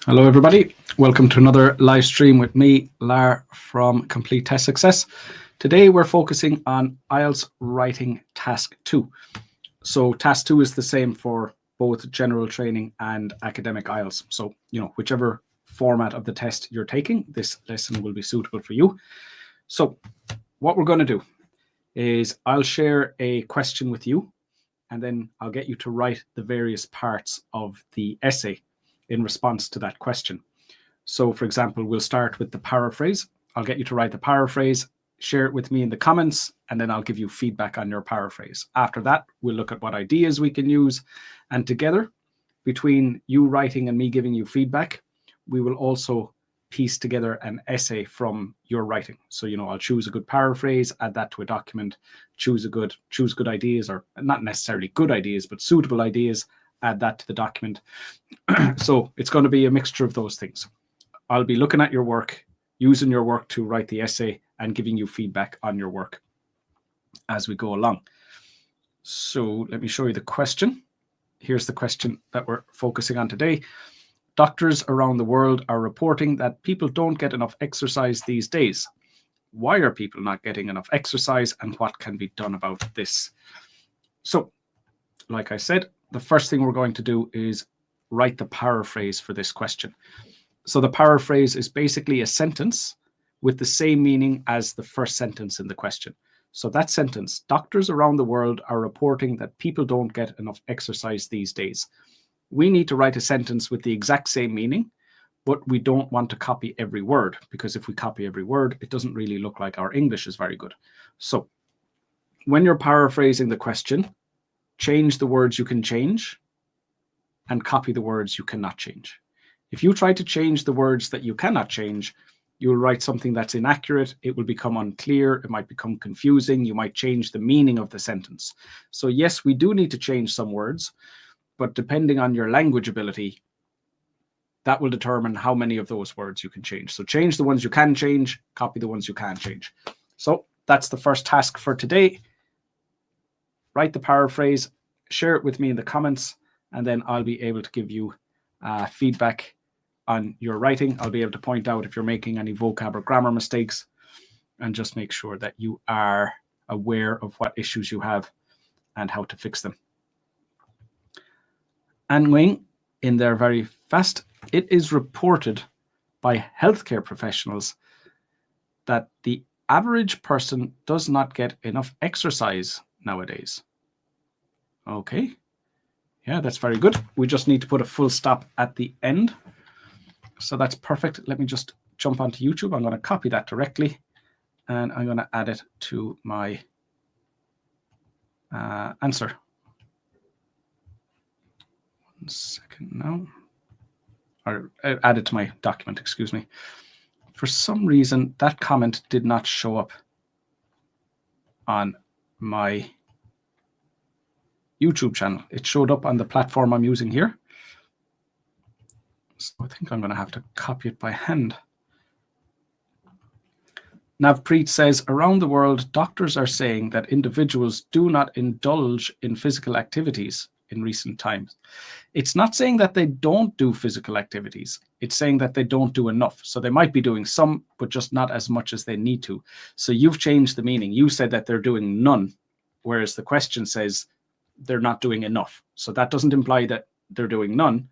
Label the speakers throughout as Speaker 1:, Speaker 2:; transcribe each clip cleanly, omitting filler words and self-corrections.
Speaker 1: Hello, everybody. Welcome to another live stream with me, Lar, from Complete Test Success. Today, we're focusing on IELTS Writing Task 2. So Task 2 is the same for both general training and academic IELTS. So, whichever format of the test you're taking, this lesson will be suitable for you. So what we're going to do is I'll share a question with you, and then I'll get you to write the various parts of the essay in response to that question. So, for example, we'll start with the paraphrase. I'll get you to write the paraphrase, share it with me in the comments, and then I'll give you feedback on your paraphrase. After that, we'll look at what ideas we can use. And together, between you writing and me giving you feedback, we will also piece together an essay from your writing. So, I'll choose a good paraphrase, add that to a document, choose good ideas, or not necessarily good ideas, but suitable ideas, add that to the document. So it's going to be a mixture of those things. I'll be looking at your work, using your work to write the essay, and giving you feedback on your work as we go along. So let me show you the question. Here's the question that we're focusing on today. Doctors around the world are reporting that people don't get enough exercise these days. Why are people not getting enough exercise, and what can be done about this? So, like I said, the first thing we're going to do is write the paraphrase for this question. So the paraphrase is basically a sentence with the same meaning as the first sentence in the question. So that sentence, doctors around the world are reporting that people don't get enough exercise these days. We need to write a sentence with the exact same meaning, but we don't want to copy every word, because if we copy every word, it doesn't really look like our English is very good. So when you're paraphrasing the question, change the words you can change and copy the words you cannot change. If you try to change the words that you cannot change, you'll write something that's inaccurate. It will become unclear. It might become confusing. You might change the meaning of the sentence. So yes, we do need to change some words, but depending on your language ability, that will determine how many of those words you can change. So change the ones you can change, copy the ones you can't change. So that's the first task for today. Write the paraphrase, share it with me in the comments, and then I'll be able to give you feedback on your writing. I'll be able to point out if you're making any vocab or grammar mistakes, and just make sure that you are aware of what issues you have and how to fix them. Anwing, in there very fast, it is reported by healthcare professionals that the average person does not get enough exercise nowadays. Okay, yeah, that's very good. We just need to put a full stop at the end. So that's perfect. Let me just jump onto YouTube. I'm going to copy that directly, and I'm going to add it to my answer. 1 second now. Or add it to my document, excuse me. For some reason, that comment did not show up on my YouTube channel. It showed up on the platform I'm using here. So I think I'm going to have to copy it by hand. Navpreet says, around the world, doctors are saying that individuals do not indulge in physical activities in recent times. It's not saying that they don't do physical activities. It's saying that they don't do enough. So they might be doing some, but just not as much as they need to. So you've changed the meaning. You said that they're doing none, whereas the question says they're not doing enough. So that doesn't imply that they're doing none.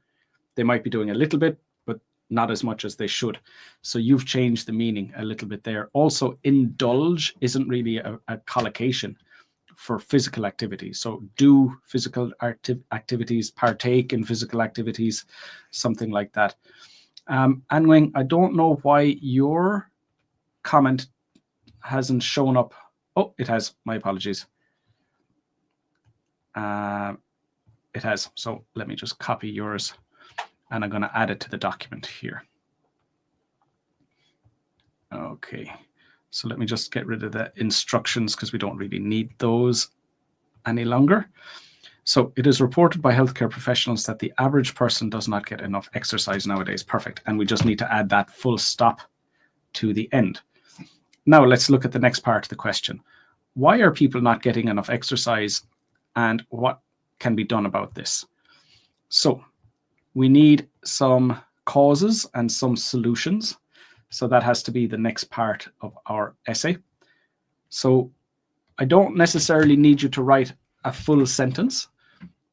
Speaker 1: They might be doing a little bit, but not as much as they should. So you've changed the meaning a little bit there. Also, indulge isn't really a collocation for physical activities. So do physical activities, partake in physical activities, something like that. Anwing, I don't know why your comment hasn't shown up. Oh, it has. My apologies. It has. So let me just copy yours, and I'm going to add it to the document here. Okay. So let me just get rid of the instructions, because we don't really need those any longer. So it is reported by healthcare professionals that the average person does not get enough exercise nowadays. Perfect. And we just need to add that full stop to the end. Now let's look at the next part of the question. Why are people not getting enough exercise, and what can be done about this? So we need some causes and some solutions. So that has to be the next part of our essay. So I don't necessarily need you to write a full sentence,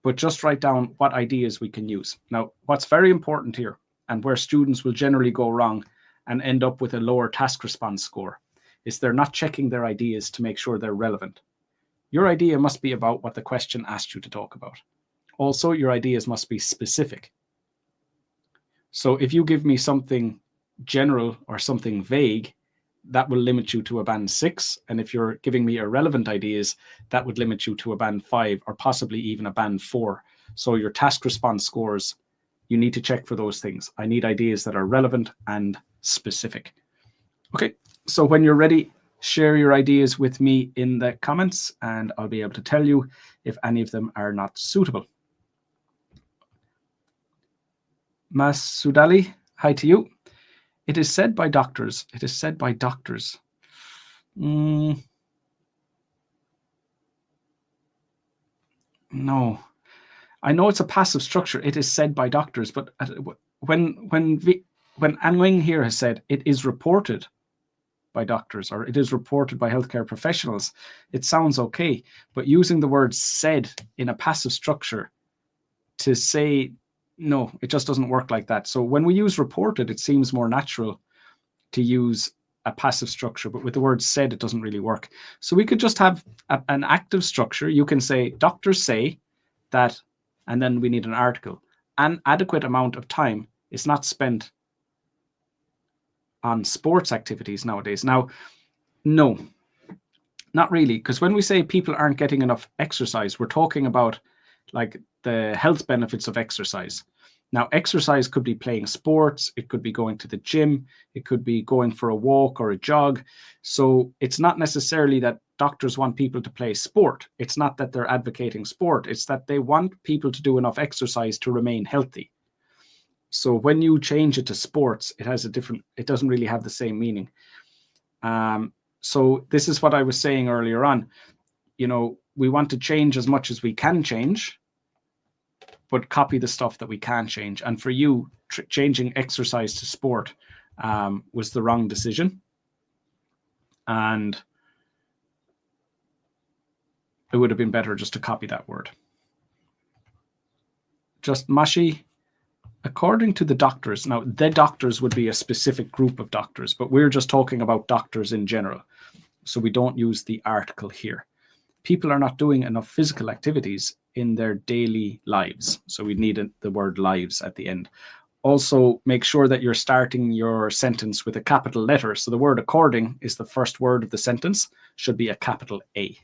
Speaker 1: but just write down what ideas we can use. Now, what's very important here, and where students will generally go wrong and end up with a lower task response score, is they're not checking their ideas to make sure they're relevant. Your idea must be about what the question asked you to talk about. Also, your ideas must be specific. So if you give me something general or something vague, that will limit you to a band 6. And if you're giving me irrelevant ideas, that would limit you to a band 5 or possibly even a band 4. So your task response scores, you need to check for those things. I need ideas that are relevant and specific. Okay, so when you're ready, share your ideas with me in the comments and I'll be able to tell you if any of them are not suitable. Masudali, hi to you. It is said by doctors. It is said by doctors. No. I know it's a passive structure. It is said by doctors, but when Anwing here has said it is reported by doctors or it is reported by healthcare professionals, it sounds okay. But using the word said in a passive structure to say, no, it just doesn't work like that. So when we use reported, it seems more natural to use a passive structure, but with the word said, it doesn't really work. So we could just have an active structure. You can say, doctors say that, and then we need an article. An adequate amount of time is not spent on sports activities nowadays. Now, no, not really, because when we say people aren't getting enough exercise, we're talking about like the health benefits of exercise. Now, exercise could be playing sports, it could be going to the gym, it could be going for a walk or a jog. So it's not necessarily that doctors want people to play sport. It's not that they're advocating sport. It's that they want people to do enough exercise to remain healthy. So when you change it to sports, it doesn't really have the same meaning. So this is what I was saying earlier on. You know, we want to change as much as we can change, but copy the stuff that we can change. And for you, changing exercise to sport was the wrong decision. And it would have been better just to copy that word. Just Mashi, according to the doctors, now the doctors would be a specific group of doctors, but we're just talking about doctors in general. So we don't use the article here. People are not doing enough physical activities in their daily lives. So we need the word lives at the end. Also, make sure that you're starting your sentence with a capital letter. So the word according is the first word of the sentence, should be a capital A.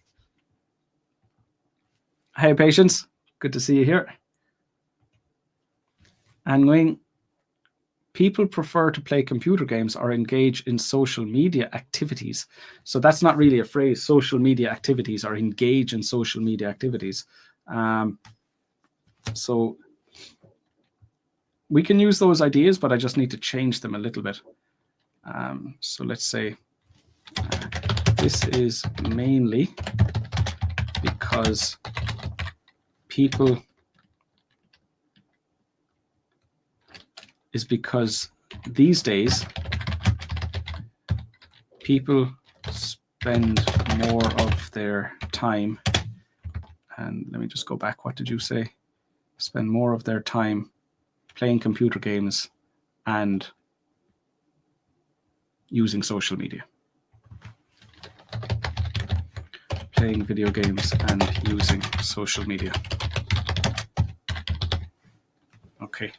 Speaker 1: Hey, Patience. Good to see you here. And Nguyen, people prefer to play computer games or engage in social media activities. So that's not really a phrase, social media activities, or engage in social media activities. So we can use those ideas, but I just need to change them a little bit. So let's say this is mainly because people these days people spend more of their time, and let me just go back, what did you say? Spend more of their time playing computer games and using social media. Playing video games and using social media. Okay.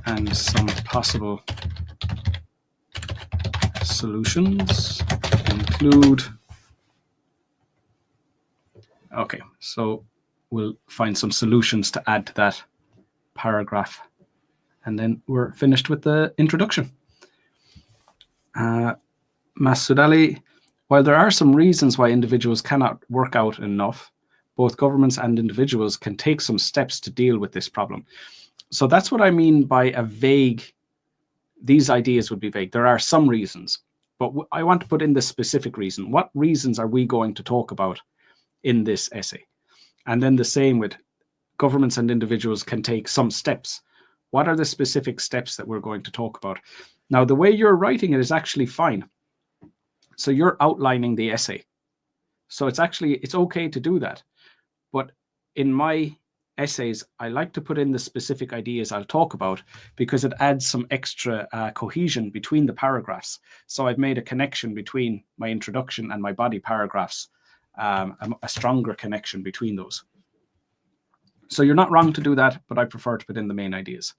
Speaker 1: And some possible solutions include, okay, so we'll find some solutions to add to that paragraph. And then we're finished with the introduction. Masudali, while there are some reasons why individuals cannot work out enough, both governments and individuals can take some steps to deal with this problem. So that's what I mean by a vague, these ideas would be vague. There are some reasons, but I want to put in the specific reason. What reasons are we going to talk about in this essay? And then the same with governments and individuals can take some steps. What are the specific steps that we're going to talk about? Now, the way you're writing it is actually fine. So you're outlining the essay. So it's okay to do that. But in my essays, I like to put in the specific ideas I'll talk about because it adds some extra cohesion between the paragraphs. So I've made a connection between my introduction and my body paragraphs, a stronger connection between those. So you're not wrong to do that, but I prefer to put in the main ideas.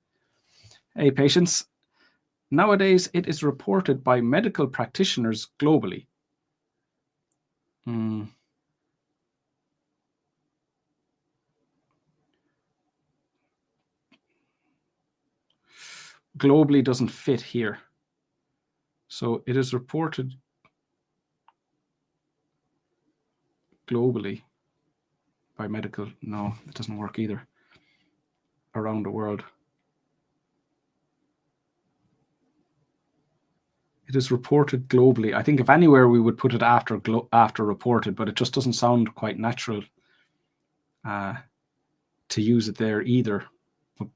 Speaker 1: Hey, patients. Nowadays, it is reported by medical practitioners globally. Globally doesn't fit here. So it is reported globally by medical. No, it doesn't work either. Around the world. It is reported globally. I think if anywhere we would put it after reported, but it just doesn't sound quite natural to use it there either.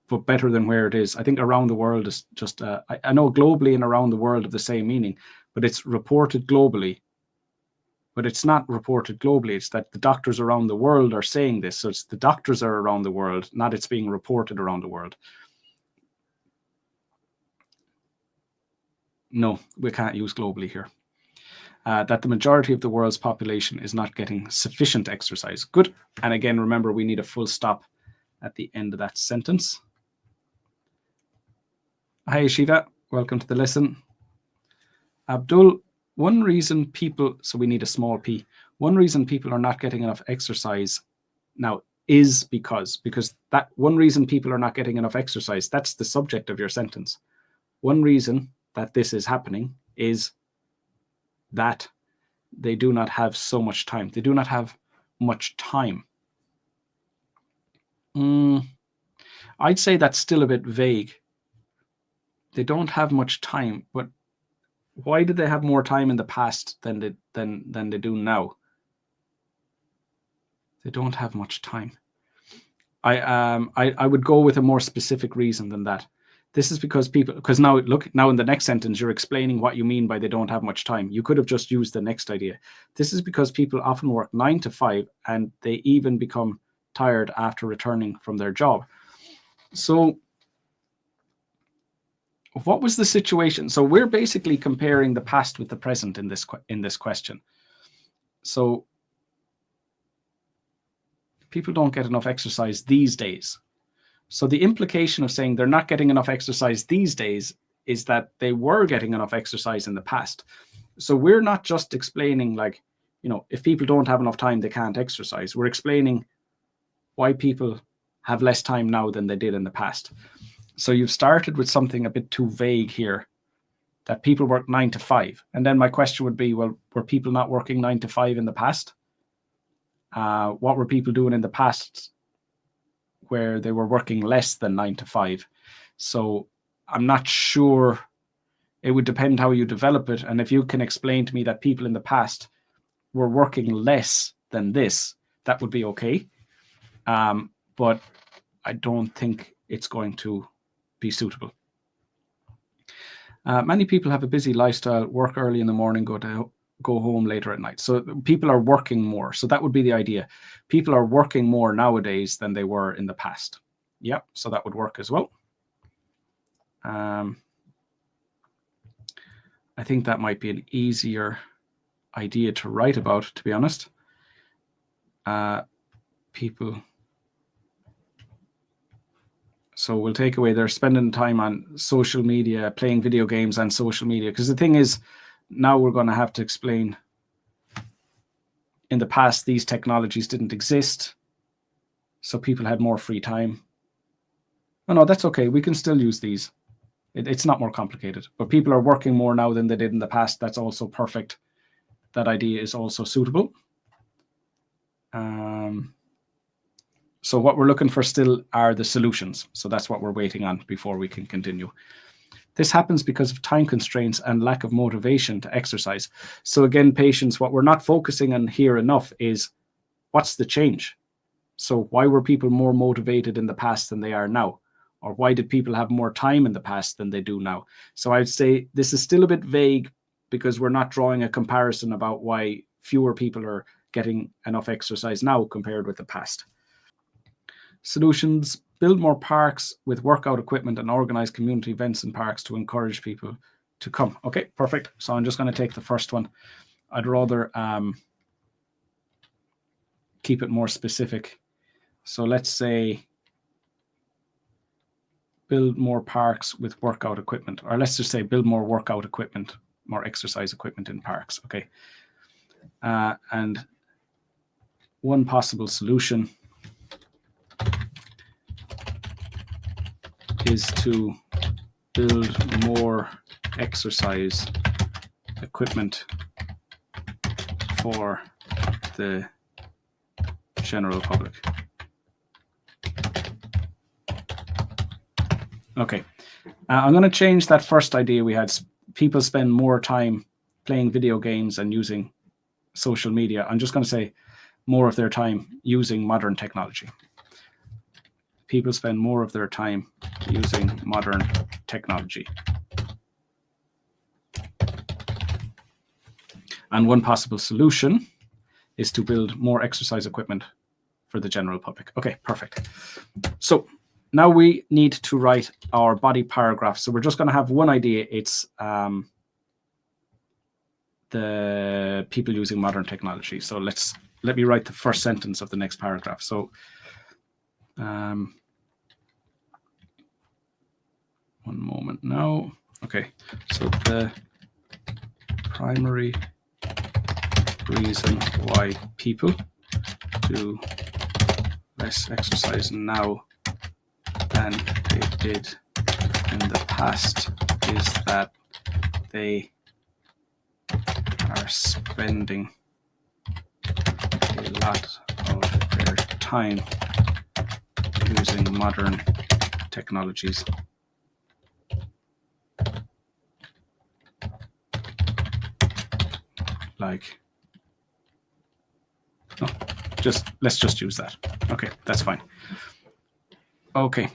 Speaker 1: But better than where it is. I think around the world is just, I know globally and around the world have the same meaning, but it's reported globally. But it's not reported globally. It's that the doctors around the world are saying this. So it's the doctors are around the world, not it's being reported around the world. No, we can't use globally here. That the majority of the world's population is not getting sufficient exercise. Good. And again, remember, we need a full stop at the end of that sentence. Hi, Shiva. Welcome to the lesson. Abdul, one reason people, so we need a small p, one reason people are not getting enough exercise now is because that one reason people are not getting enough exercise, that's the subject of your sentence. One reason that this is happening is that they do not have so much time. They do not have much time. I'd say that's still a bit vague. They don't have much time, but why did they have more time in the past than they do now? They don't have much time. I would go with a more specific reason than that. This is because now look, now in the next sentence, you're explaining what you mean by they don't have much time. You could have just used the next idea. This is because people often work 9 to 5 and they even become tired after returning from their job. So what was the situation? So we're basically comparing the past with the present in this question. So people don't get enough exercise these days. So the implication of saying they're not getting enough exercise these days is that they were getting enough exercise in the past. So we're not just explaining like, if people don't have enough time, they can't exercise. We're explaining why people have less time now than they did in the past. So you've started with something a bit too vague here, that people work 9 to 5. And then my question would be, well, were people not working 9 to 5 in the past? What were people doing in the past where they were working less than 9 to 5? So I'm not sure. It would depend how you develop it. And if you can explain to me that people in the past were working less than this, that would be okay. But I don't think it's going to be suitable. Many people have a busy lifestyle, work early in the morning, go home later at night. So people are working more. So that would be the idea. People are working more nowadays than they were in the past. Yep, so that would work as well. I think that might be an easier idea to write about, to be honest. People. So we'll take away they're spending time on social media, playing video games and social media. Because the thing is, now we're going to have to explain in the past, these technologies didn't exist. So people had more free time. No, that's okay. We can still use these. It's not more complicated. But people are working more now than they did in the past. That's also perfect. That idea is also suitable. So what we're looking for still are the solutions. So that's what we're waiting on before we can continue. This happens because of time constraints and lack of motivation to exercise. So again, patients, what we're not focusing on here enough is what's the change? So why were people more motivated in the past than they are now? or why did people have more time in the past than they do now? So I'd say this is still a bit vague because we're not drawing a comparison about why fewer people are getting enough exercise now compared with the past. Solutions: build more parks with workout equipment and organize community events in parks to encourage people to come. Okay, perfect. So I'm just going to take the first one. I'd rather keep it more specific. So let's say build more parks with workout equipment, or let's just say build more workout equipment, more exercise equipment in parks. Okay. And one possible solution is to build more exercise equipment for the general public. Okay, I'm going to change that first idea we had. People spend more time playing video games and using social media. I'm just going to say more of their time using modern technology. People spend more of their time using modern technology. And one possible solution is to build more exercise equipment for the general public. Okay, perfect. So now we need to write our body paragraph. So we're just going to have one idea. It's the people using modern technology. So let me write the first sentence of the next paragraph. So one moment now. Okay, so the primary reason why people do less exercise now than they did in the past is that they are spending a lot of their time using modern technologies. Like, oh, let's just use that. Okay, that's fine. Okay.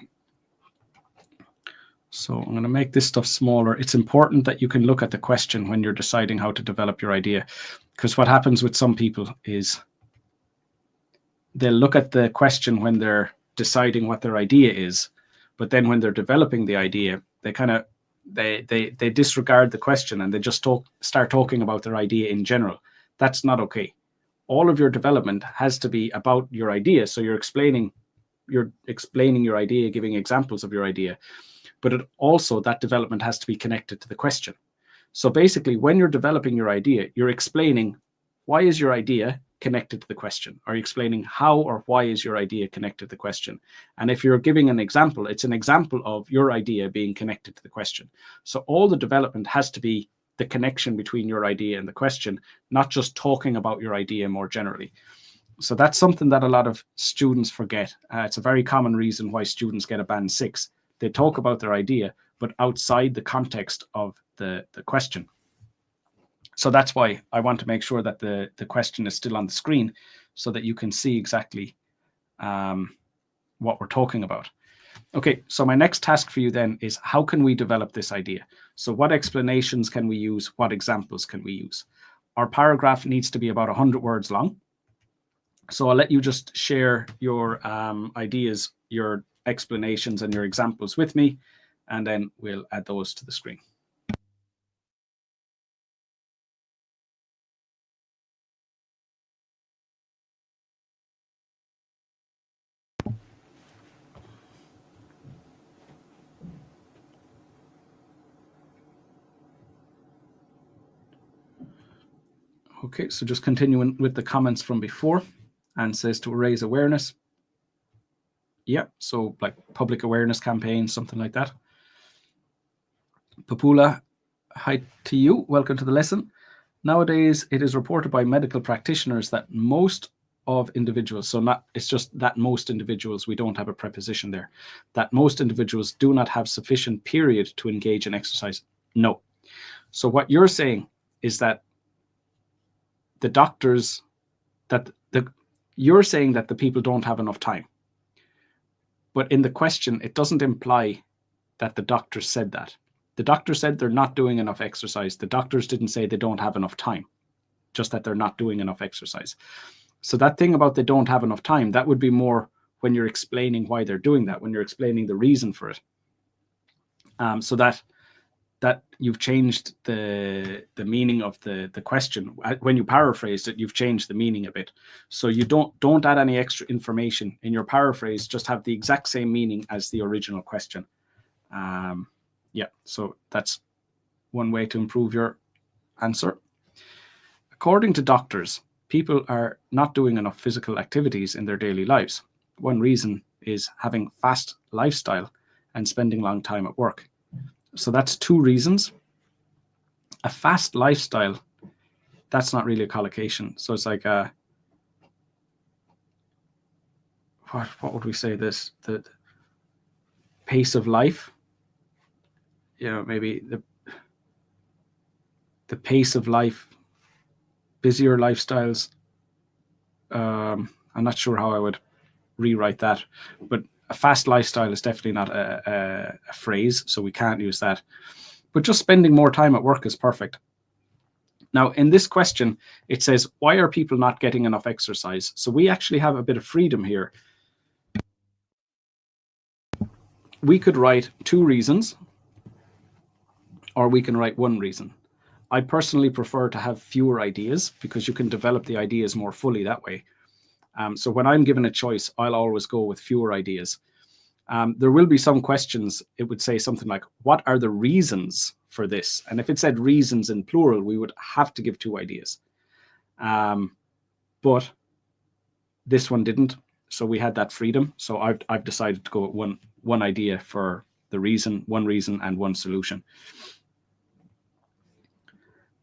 Speaker 1: So I'm going to make this stuff smaller. It's important that you can look at the question when you're deciding how to develop your idea, because what happens with some people is they'll look at the question when they're deciding what their idea is, but then when they're developing the idea, they kind of they disregard the question and they just start talking about their idea in general. That's not okay. All of your development has to be about your idea. So you're explaining your idea, giving examples of your idea, but that development has to be connected to the question. So basically, when you're developing your idea, you're explaining why is your idea connected to the question? Are you explaining how or why is your idea connected to the question? And if you're giving an example, it's an example of your idea being connected to the question. So all the development has to be the connection between your idea and the question, not just talking about your idea more generally. So that's something that a lot of students forget. It's a very common reason why students get a band 6. They talk about their idea, but outside the context of the question. So that's why I want to make sure that the question is still on the screen so that you can see exactly what we're talking about. Okay, so my next task for you then is how can we develop this idea? So what explanations can we use? What examples can we use? Our paragraph needs to be about 100 words long. So I'll let you just share your ideas, your explanations and your examples with me, and then we'll add those to the screen. Okay, so just continuing with the comments from before, and says to raise awareness. Yeah, so like public awareness campaigns, something like that. Papula, hi to you. Welcome to the lesson. Nowadays, it is reported by medical practitioners that most of individuals, so not, it's just that most individuals, we don't have a preposition there, that most individuals do not have sufficient period to engage in exercise. No. So what you're saying is that the doctors, you're saying that the people don't have enough time. But in the question, it doesn't imply that the doctor said that. The doctor said they're not doing enough exercise. The doctors didn't say they don't have enough time, just that they're not doing enough exercise. So that thing about they don't have enough time, that would be more when you're explaining why they're doing that, when you're explaining the reason for it. So that you've changed the meaning of the question. When you paraphrase it, you've changed the meaning a bit. So you don't add any extra information in your paraphrase, just have the exact same meaning as the original question. Yeah, so that's one way to improve your answer. According to doctors, people are not doing enough physical activities in their daily lives. One reason is having fast lifestyle and spending long time at work. So that's two reasons. A fast lifestyle, that's not really a collocation. So it's like what would we say this? The pace of life. Maybe the pace of life, busier lifestyles. I'm not sure how I would rewrite that, but a fast lifestyle is definitely not a phrase, so we can't use that. But just spending more time at work is perfect. Now, in this question, it says, why are people not getting enough exercise? So we actually have a bit of freedom here. We could write two reasons, or we can write one reason. I personally prefer to have fewer ideas because you can develop the ideas more fully that way. So when I'm given a choice, I'll always go with fewer ideas. There will be some questions, it would say something like, what are the reasons for this? And if it said reasons in plural, we would have to give two ideas. But this one didn't, so we had that freedom. So I've decided to go with one idea for the reason, one reason and one solution.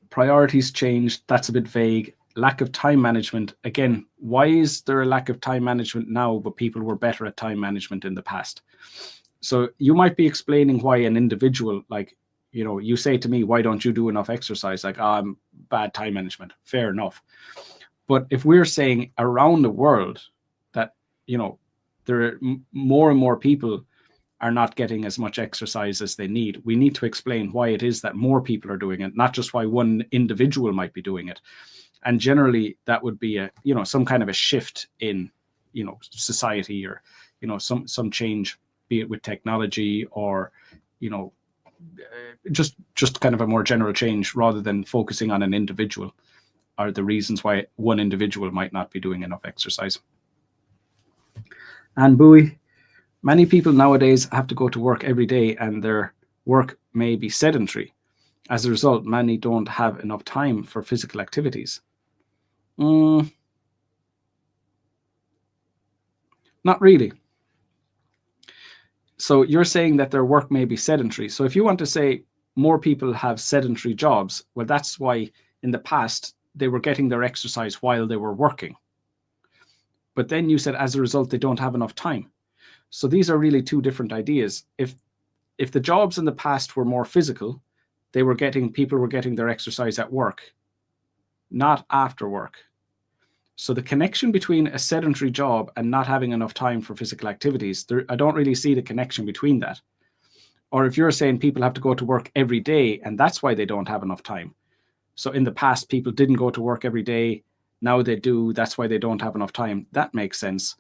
Speaker 1: Priorities changed, that's a bit vague. Lack of time management. Again, why is there a lack of time management now, but people were better at time management in the past? So you might be explaining why an individual, like, you say to me, why don't you do enough exercise? Like, I'm bad time management. Fair enough. But if we're saying around the world that, there are more and more people are not getting as much exercise as they need, we need to explain why it is that more people are doing it, not just why one individual might be doing it. And generally that would be some kind of a shift in, society, or, some change, be it with technology or, just kind of a more general change rather than focusing on an individual, are the reasons why one individual might not be doing enough exercise. And Bowie, many people nowadays have to go to work every day and their work may be sedentary. As a result, many don't have enough time for physical activities. Not really. So you're saying that their work may be sedentary. So if you want to say more people have sedentary jobs, well, that's why in the past they were getting their exercise while they were working. But then you said as a result, they don't have enough time. So these are really two different ideas. If the jobs in the past were more physical, people were getting their exercise at work, not after work. So the connection between a sedentary job and not having enough time for physical activities, I don't really see the connection between that. Or if you're saying people have to go to work every day and that's why they don't have enough time. So in the past, people didn't go to work every day. Now they do. That's why they don't have enough time. That makes sense.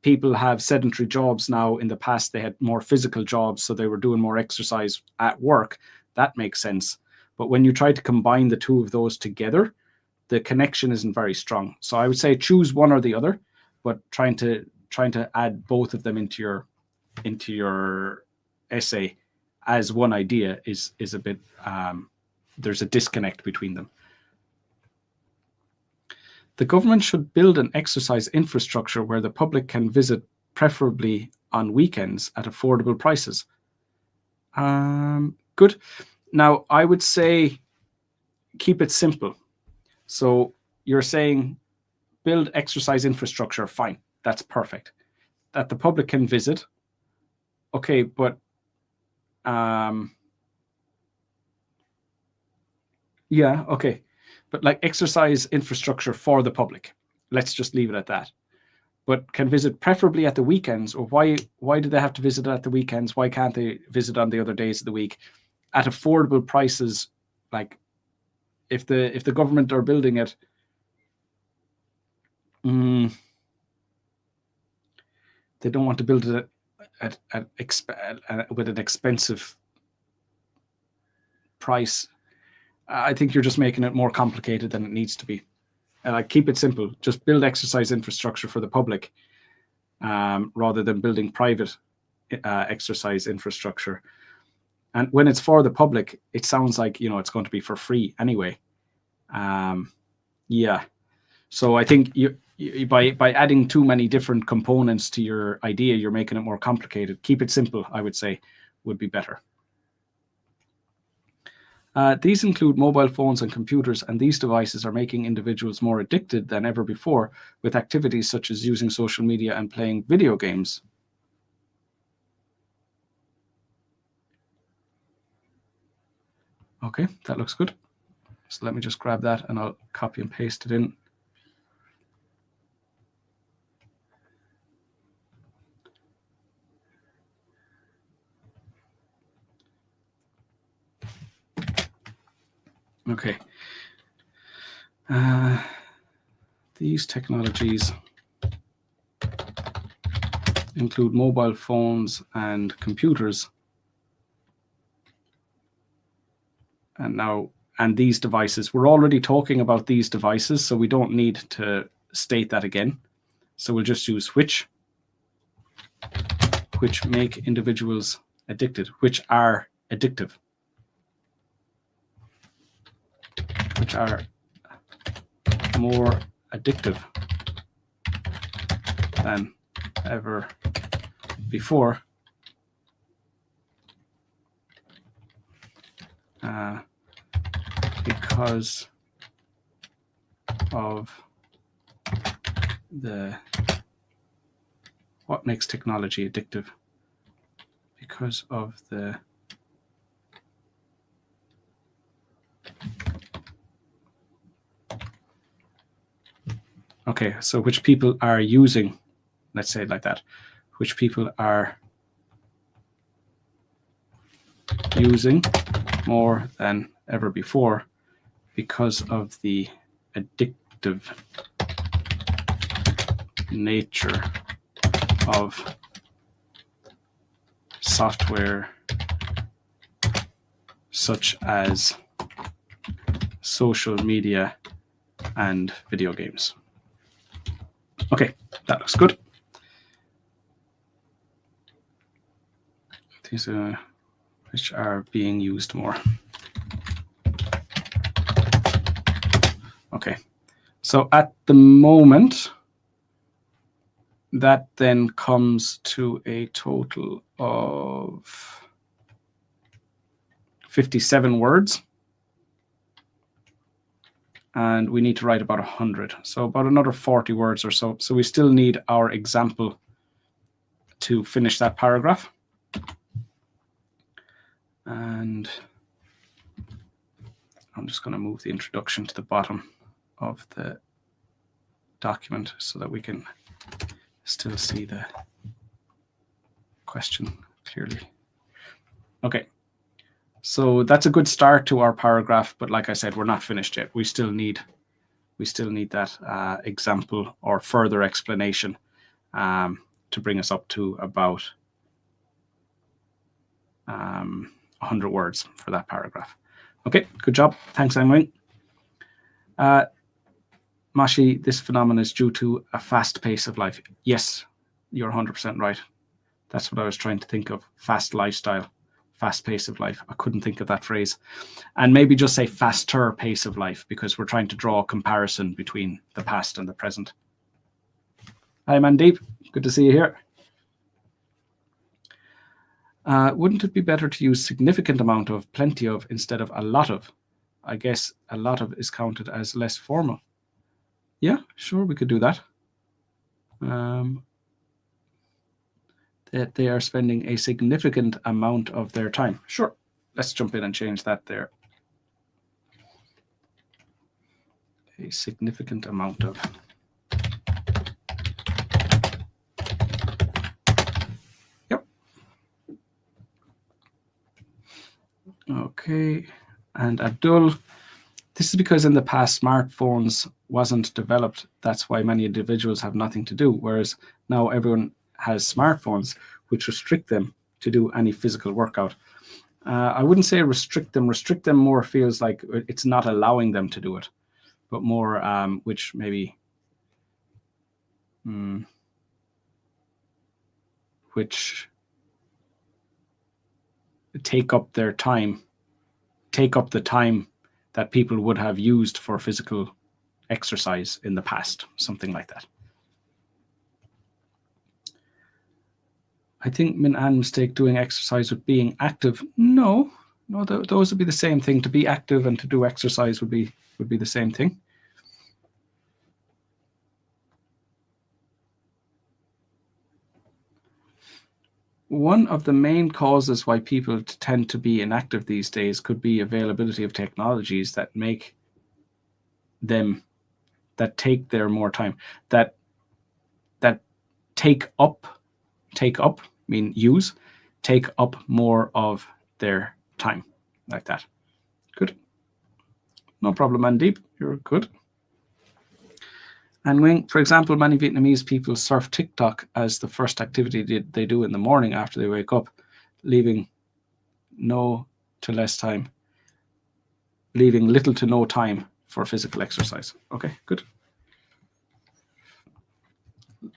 Speaker 1: People have sedentary jobs now. In the past, they had more physical jobs, so they were doing more exercise at work. That makes sense. But when you try to combine the two of those together, the connection isn't very strong. So I would say choose one or the other, but trying to add both of them into your essay as one idea is a bit there's a disconnect between them. The government should build an exercise infrastructure where the public can visit, preferably on weekends at affordable prices. Good. Now, I would say keep it simple. So you're saying build exercise infrastructure, fine, that's perfect. That the public can visit. Okay, but yeah, okay. But like exercise infrastructure for the public. Let's just leave it at that. but can visit preferably at the weekends. Or why do they have to visit at the weekends? Why can't they visit on the other days of the week at affordable prices? Like if the government are building it, they don't want to build it with an expensive price. I think you're just making it more complicated than it needs to be. Keep it simple. Just build exercise infrastructure for the public, rather than building private exercise infrastructure. And when it's for the public, it sounds like, it's going to be for free anyway. Yeah. So I think by adding too many different components to your idea, you're making it more complicated. Keep it simple, I would say, would be better. These include mobile phones and computers, and these devices are making individuals more addicted than ever before with activities such as using social media and playing video games. Okay, that looks good. So let me just grab that and I'll copy and paste it in. Okay. These technologies include mobile phones and computers. And these devices, we're already talking about these devices, so we don't need to state that again. So we'll just use which make individuals addicted, which are addictive, which are more addictive than ever before. Because of what makes technology addictive? Because of the okay, so which people are using, let's say it like that, which people are using more than ever before because of the addictive nature of software such as social media and video games. Okay, that looks good. These are which are being used more. Okay, so at the moment, that then comes to a total of 57 words. And we need to write about 100. So about another 40 words or so. So we still need our example to finish that paragraph. And I'm just going to move the introduction to the bottom of the document so that we can still see the question clearly. Okay, so that's a good start to our paragraph, but like I said, we're not finished yet. We still need that example or further explanation to bring us up to about 100 words for that paragraph. Okay, good job. Thanks, Angwing. Mashi, this phenomenon is due to a fast pace of life. Yes, you're 100% right. That's what I was trying to think of. Fast lifestyle, fast pace of life. I couldn't think of that phrase. And maybe just say faster pace of life, because we're trying to draw a comparison between the past and the present. Hi, Mandeep. Good to see you here. Wouldn't it be better to use significant amount of, plenty of, instead of a lot of? I guess a lot of is counted as less formal. Yeah, sure, we could do that. That they are spending a significant amount of their time. Sure, let's jump in and change that there. A significant amount of Okay. And Abdul, this is because in the past smartphones wasn't developed. That's why many individuals have nothing to do. Whereas now everyone has smartphones, which restrict them to do any physical workout. I wouldn't say restrict them. Restrict them more feels like it's not allowing them to do it, but more which maybe which take up their time, take up the time that people would have used for physical exercise in the past, something like that. I think Min An mistake doing exercise with being active. No, those would be the same thing. To be active and to do exercise would be the same thing. One of the main causes why people tend to be inactive these days could be availability of technologies that make them, that take their more time, that take up more of their time, like that. Good. No problem, Mandeep. You're good. And Wing, for example, many Vietnamese people surf TikTok as the first activity they do in the morning after they wake up, leaving little to no time for physical exercise. Okay, good.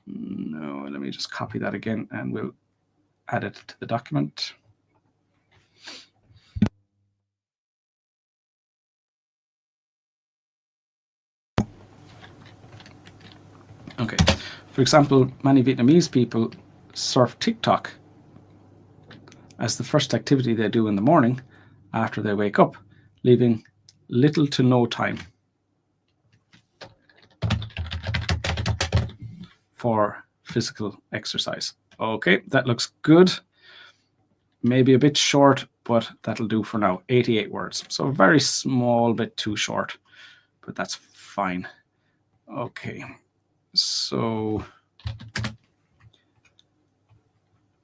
Speaker 1: No, let me just copy that again and we'll add it to the document. Okay, for example, many Vietnamese people surf TikTok as the first activity they do in the morning after they wake up, leaving little to no time for physical exercise. Okay, that looks good. Maybe a bit short, but that'll do for now. 88 words. So a very small bit too short, but that's fine. Okay, so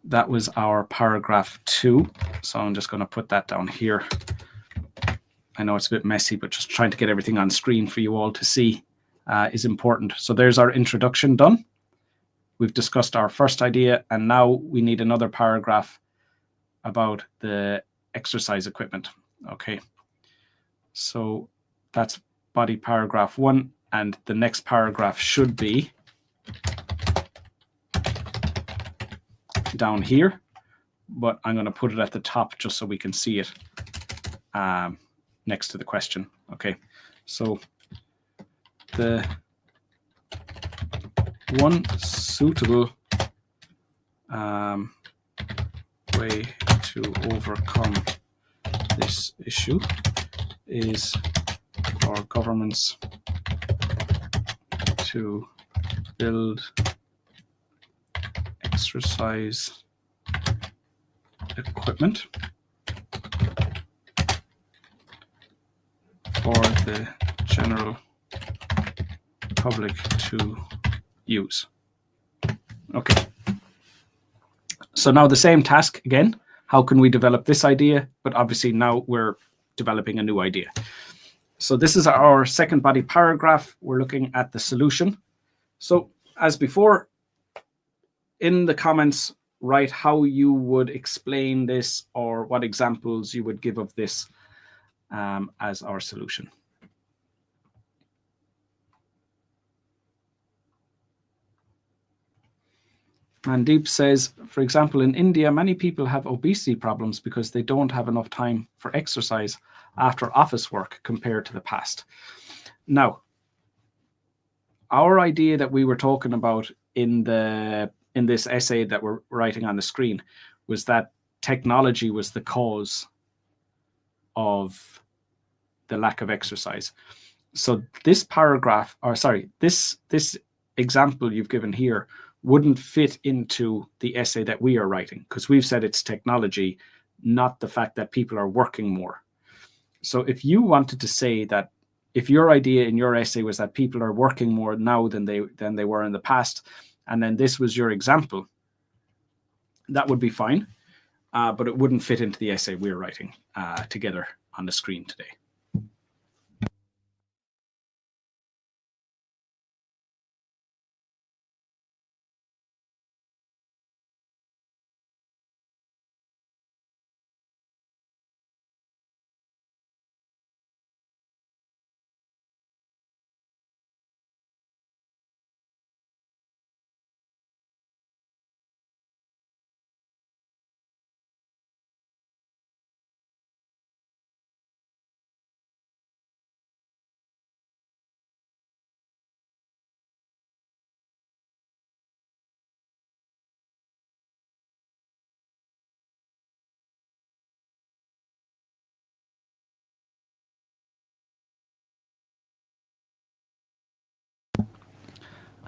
Speaker 1: that was our paragraph 2. So I'm just going to put that down here. I know it's a bit messy, but just trying to get everything on screen for you all to see is important. So there's our introduction done. We've discussed our first idea, and now we need another paragraph about the exercise equipment. Okay, so that's body paragraph 1, and the next paragraph should be down here, but I'm going to put it at the top just so we can see it next to the question. Okay, so the one suitable way to overcome this issue is for governments to build exercise equipment for the general public to use. Okay. So now the same task again. How can we develop this idea? But obviously now we're developing a new idea. So this is our second body paragraph. We're looking at the solution. So as before, in the comments, write how you would explain this or what examples you would give of this as our solution. Mandeep says, for example, in India, many people have obesity problems because they don't have enough time for exercise after office work compared to the past. Now, our idea that we were talking about in this essay that we're writing on the screen was that technology was the cause of the lack of exercise. So this paragraph, or sorry, this example you've given here wouldn't fit into the essay that we are writing, because we've said it's technology, not the fact that people are working more. So if you wanted to say that, if your idea in your essay was that people are working more now than they were in the past, and then this was your example, that would be fine. but it wouldn't fit into the essay we're writing together on the screen today.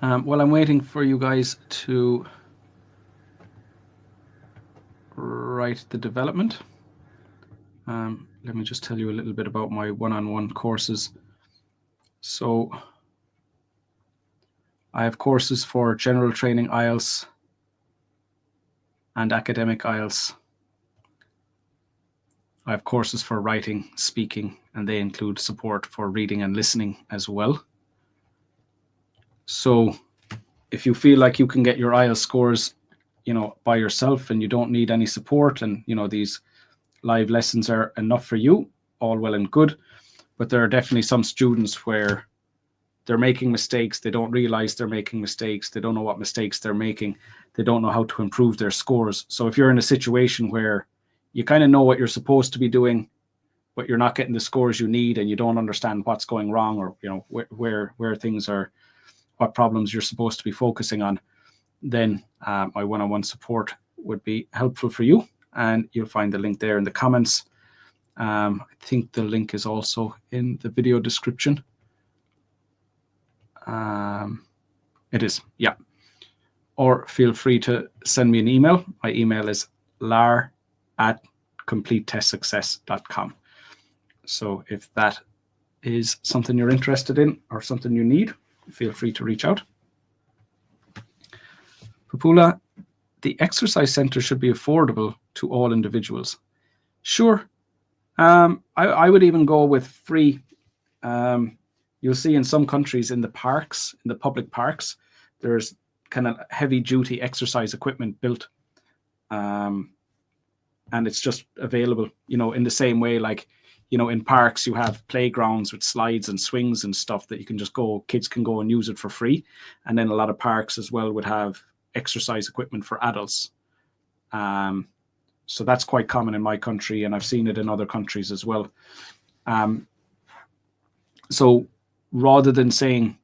Speaker 1: While I'm waiting for you guys to write the development, let me just tell you a little bit about my one-on-one courses. So I have courses for general training IELTS and academic IELTS. I have courses for writing, speaking, and they include support for reading and listening as well. So if you feel like you can get your IELTS scores, by yourself and you don't need any support, and these live lessons are enough for you, all well and good. But there are definitely some students where they're making mistakes. They don't realize they're making mistakes. They don't know what mistakes they're making. They don't know how to improve their scores. So if you're in a situation where you kind of know what you're supposed to be doing, but you're not getting the scores you need, and you don't understand what's going wrong, or where things are, what problems you're supposed to be focusing on, then my one-on-one support would be helpful for you. And you'll find the link there in the comments. I think the link is also in the video description. It is, yeah. Or feel free to send me an email. My email is lar@completetestsuccess.com. So if that is something you're interested in or something you need, feel free to reach out. Papula, the exercise center should be affordable to all individuals. Sure. I would even go with free. You'll see in some countries in the parks, in the public parks, there's kind of heavy duty exercise equipment built. And it's just available, in the same way, like, in parks, you have playgrounds with slides and swings and stuff that you can just go, kids can go and use it for free. And then a lot of parks as well would have exercise equipment for adults. So that's quite common in my country, and I've seen it in other countries as well. So rather than saying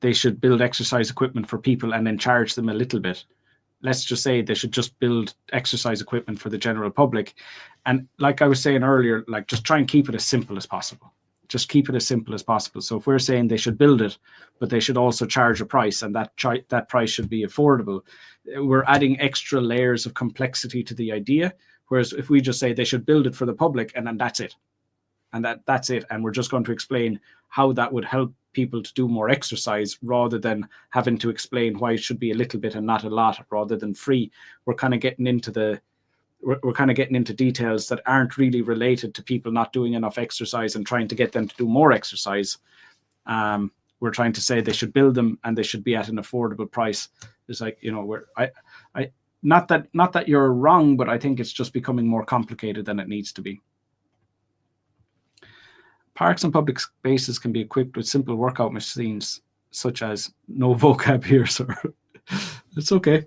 Speaker 1: they should build exercise equipment for people and then charge them a little bit, let's just say they should just build exercise equipment for the general public. And like I was saying earlier, like, just try and keep it as simple as possible. Just keep it as simple as possible. So if we're saying they should build it, but they should also charge a price, and that price should be affordable, we're adding extra layers of complexity to the idea. Whereas if we just say they should build it for the public, and then that's it. And that's it. And we're just going to explain how that would help people to do more exercise, rather than having to explain why it should be a little bit and not a lot, rather than free. We're kind of getting into details that aren't really related to people not doing enough exercise and trying to get them to do more exercise. We're trying to say they should build them and they should be at an affordable price. It's like, not that you're wrong, but I think it's just becoming more complicated than it needs to be. Parks and public spaces can be equipped with simple workout machines, such as no vocab here, sir. It's okay.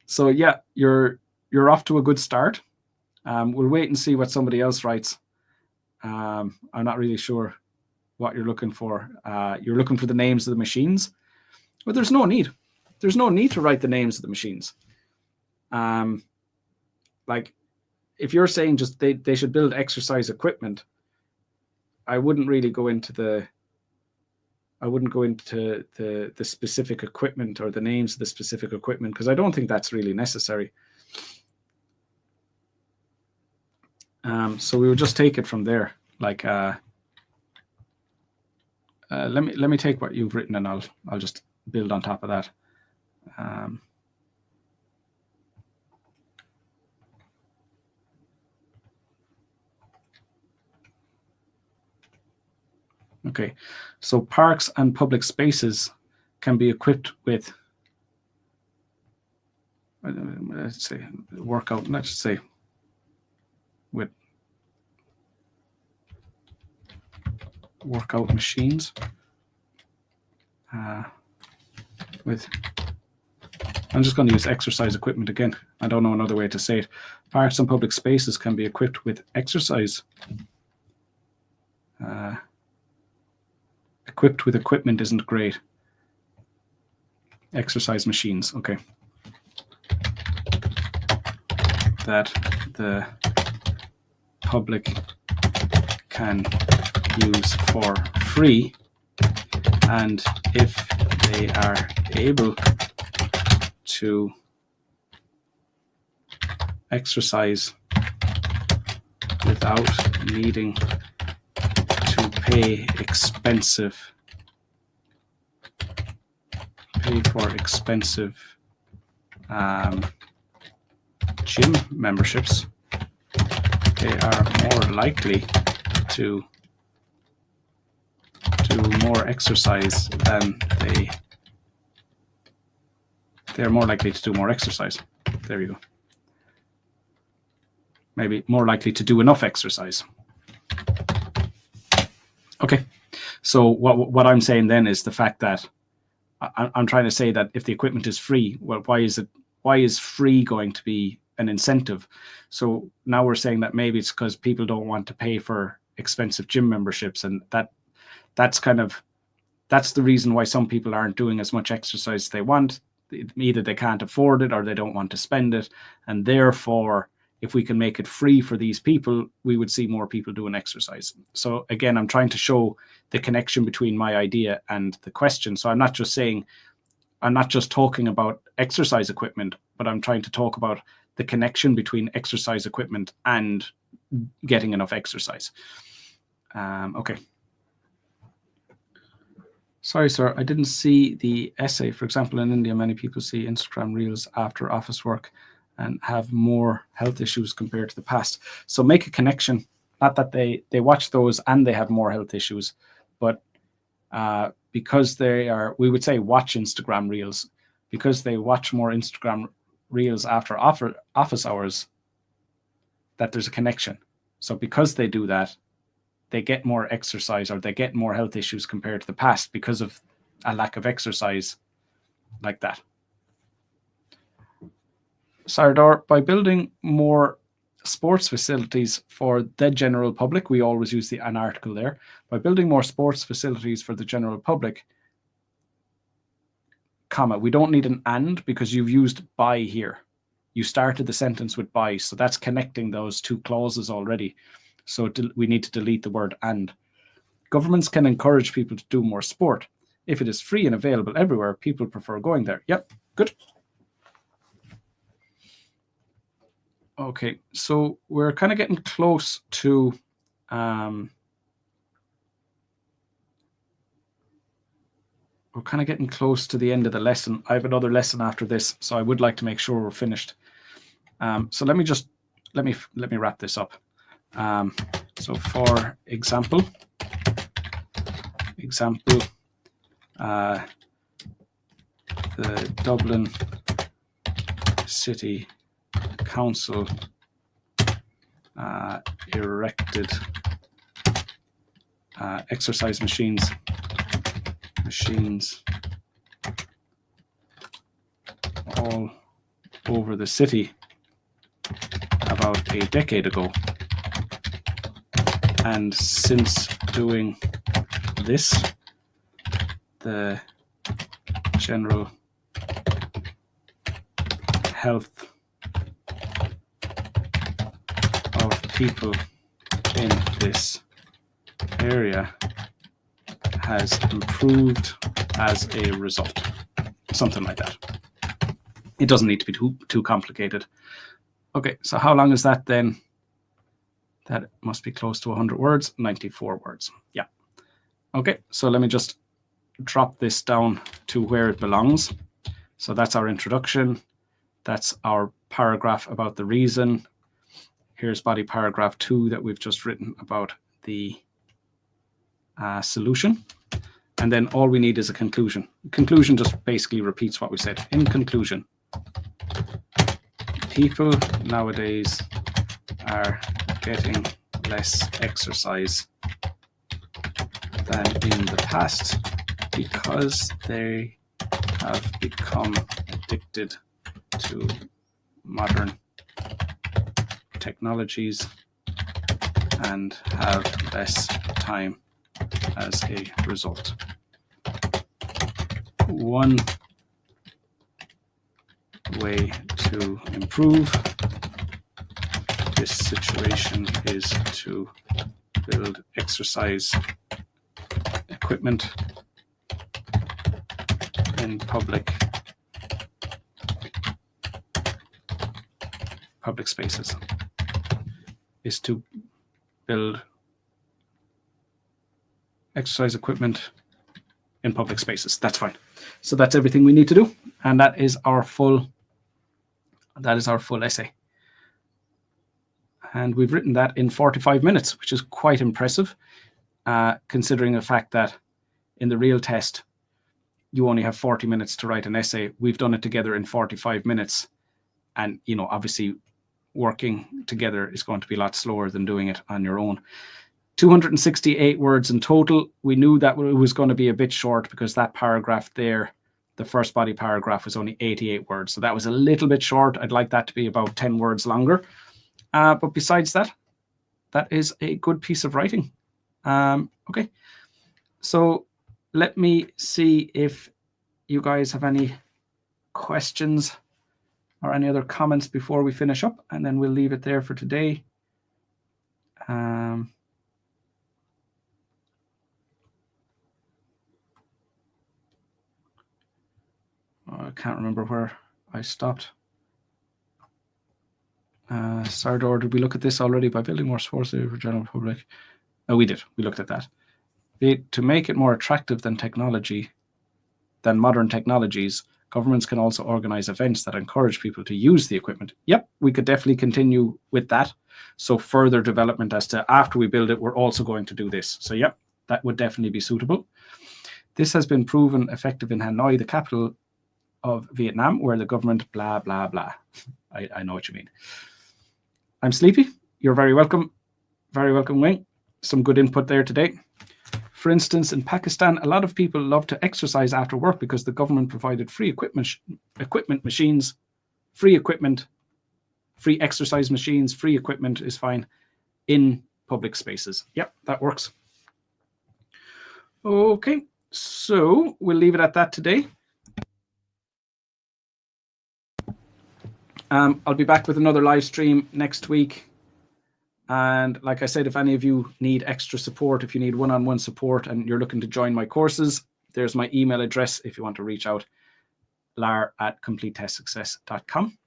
Speaker 1: So yeah, you're off to a good start. We'll wait and see what somebody else writes. I'm not really sure what you're looking for. You're looking for the names of the machines, but there's no need. There's no need to write the names of the machines. Like, if you're saying just they should build exercise equipment, I wouldn't really go into the specific equipment or the names of the specific equipment, because I don't think that's really necessary. So we would just take it from there. Like, let me take what you've written, and I'll just build on top of that. Okay, so parks and public spaces can be equipped with, let's say, let's say, with workout machines. I'm just going to use exercise equipment again. I don't know another way to say it. Parks and public spaces can be equipped with exercise. Equipped with equipment isn't great. Exercise machines, okay. That the public can use for free, and if they are able to exercise without needing to pay for expensive gym memberships, they are more likely to do more exercise than they're more likely to do more exercise. There you go. Maybe more likely to do enough exercise. Okay, so what I'm saying then is the fact that I'm trying to say that if the equipment is free, well, why is free going to be an incentive? So now we're saying that maybe it's because people don't want to pay for expensive gym memberships, and that's the reason why some people aren't doing as much exercise as they want. Either they can't afford it or they don't want to spend it, and therefore if we can make it free for these people, we would see more people doing exercise. So again, I'm trying to show the connection between my idea and the question. So I'm not just talking about exercise equipment, but I'm trying to talk about the connection between exercise equipment and getting enough exercise. Okay. Sorry, sir, I didn't see the essay. For example, in India, many people see Instagram Reels after office work and have more health issues compared to the past. So make a connection, not that they watch those and they have more health issues, but because we would say watch Instagram Reels, because they watch more Instagram Reels after office hours, that there's a connection. So because they do that, they get more exercise or they get more health issues compared to the past because of a lack of exercise like that. Sardar, by building more sports facilities for the general public, we always use an article there, by building more sports facilities for the general public, comma, we don't need an and because you've used by here. You started the sentence with by, so that's connecting those two clauses already. So we need to delete the word and. Governments can encourage people to do more sport. If it is free and available everywhere, people prefer going there. Yep, good. Okay, so we're kind of getting close to the end of the lesson. I have another lesson after this, so I would like to make sure we're finished. So let me wrap this up. So for example, the Dublin City Council erected exercise machines all over the city about a decade ago. And since doing this, the general health of people in this area has improved as a result. Something like that. It doesn't need to be too complicated. Okay, so how long is that then? That must be close to 100 words, 94 words. Yeah. Okay, so let me just drop this down to where it belongs. So that's our introduction. That's our paragraph about the reason. Here's body paragraph 2 that we've just written about the solution. And then all we need is a conclusion. Conclusion just basically repeats what we said. In conclusion, people nowadays are getting less exercise than in the past because they have become addicted to modern technologies and have less time as a result. One way to improve this situation is to build exercise equipment in public spaces. Is to build exercise equipment in public spaces. That's fine. So that's everything we need to do, and that is our full essay. And we've written that in 45 minutes, which is quite impressive, considering the fact that in the real test, you only have 40 minutes to write an essay. We've done it together in 45 minutes. And, you know, obviously working together is going to be a lot slower than doing it on your own. 268 words in total. We knew that it was going to be a bit short because that paragraph there, the first body paragraph, was only 88 words. So that was a little bit short. I'd like that to be about 10 words longer. But besides that, that is a good piece of writing. Okay. So let me see if you guys have any questions or any other comments before we finish up, and then we'll leave it there for today. I can't remember where I stopped. Sardor, did we look at this already? By building more sports for general public? Oh, we did. We looked at that. To make it more attractive than modern technologies, governments can also organize events that encourage people to use the equipment. Yep, we could definitely continue with that. So further development as to after we build it, we're also going to do this. So yep, that would definitely be suitable. This has been proven effective in Hanoi, the capital of Vietnam, where the government blah, blah, blah. I know what you mean. I'm sleepy. You're very welcome. Very welcome, Wayne. Some good input there today. For instance, in Pakistan, a lot of people love to exercise after work because the government provided free equipment machines, free equipment, free exercise machines, free equipment is fine in public spaces. Yep, that works. Okay, so we'll leave it at that today. I'll be back with another live stream next week. And like I said, if any of you need extra support, if you need one-on-one support and you're looking to join my courses, there's my email address if you want to reach out, lar@completetestsuccess.com.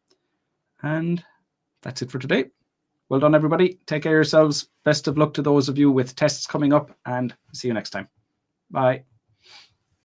Speaker 1: And that's it for today. Well done, everybody. Take care of yourselves. Best of luck to those of you with tests coming up, and see you next time. Bye.